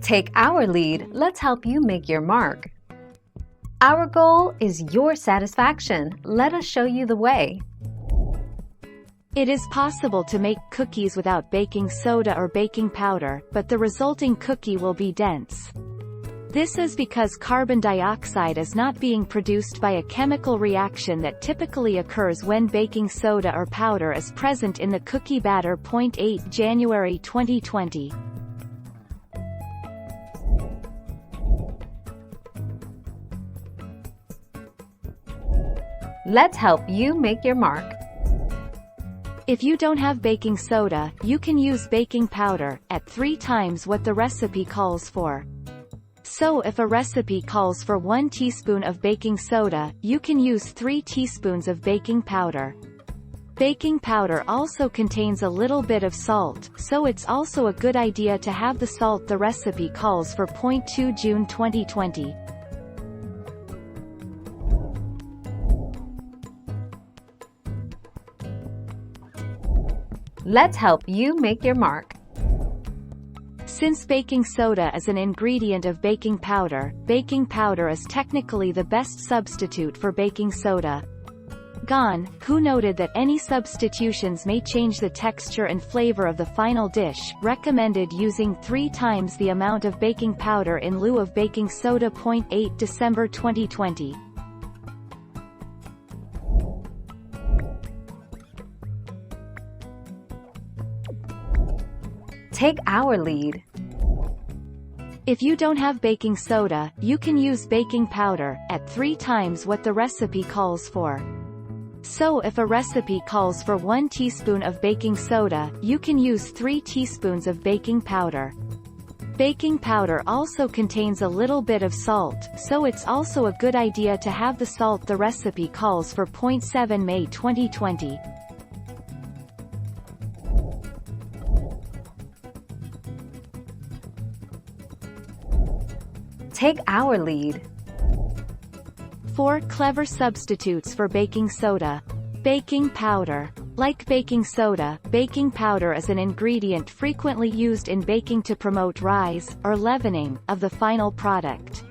Take our lead, let's help you make your mark. Our goal is your satisfaction. Let us show you the way. It is possible to make cookies without baking soda or baking powder, but the resulting cookie will be dense. This is because carbon dioxide is not being produced by a chemical reaction that typically occurs when baking soda or powder is present in the cookie batter. 8 January 2020. Let's help you make your mark. If you don't have baking soda, you can use baking powder, at 3 times what the recipe calls for. So if a recipe calls for 1 teaspoon of baking soda, you can use 3 teaspoons of baking powder. Baking powder also contains a little bit of salt, so it's also a good idea to have the salt the recipe calls for. 2 June 2020. Let's help you make your mark. Since baking soda is an ingredient of baking powder is technically the best substitute for baking soda. Gahn, who noted that any substitutions may change the texture and flavor of the final dish, recommended using 3 times the amount of baking powder in lieu of baking soda. 8 December 2020. Take our lead. If you don't have baking soda, you can use baking powder, at 3 times what the recipe calls for. So if a recipe calls for 1 teaspoon of baking soda, you can use 3 teaspoons of baking powder. Baking powder also contains a little bit of salt, so it's also a good idea to have the salt the recipe calls for. 7 May 2020. Take our lead. 4 clever substitutes for baking soda. Baking powder. Like baking soda, baking powder is an ingredient frequently used in baking to promote rise, or leavening, of the final product.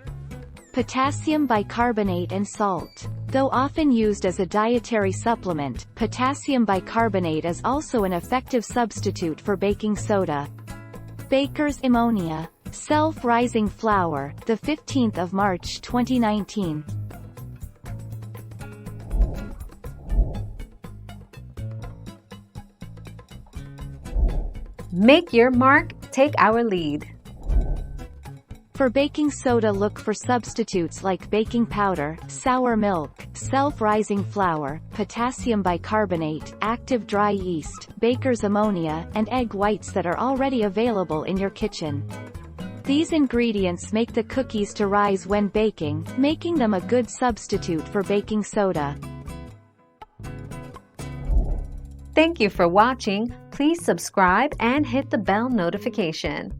Potassium bicarbonate and salt. Though often used as a dietary supplement, potassium bicarbonate is also an effective substitute for baking soda. Baker's ammonia. Self-rising flour, the 15th of March 2019. Make your mark, take our lead. For baking soda, look for substitutes like baking powder, sour milk, self-rising flour, potassium bicarbonate, active dry yeast, baker's ammonia, and egg whites that are already available in your kitchen. These ingredients make the cookies to rise when baking, making them a good substitute for baking soda. Thank you for watching. Please subscribe and hit the bell notification.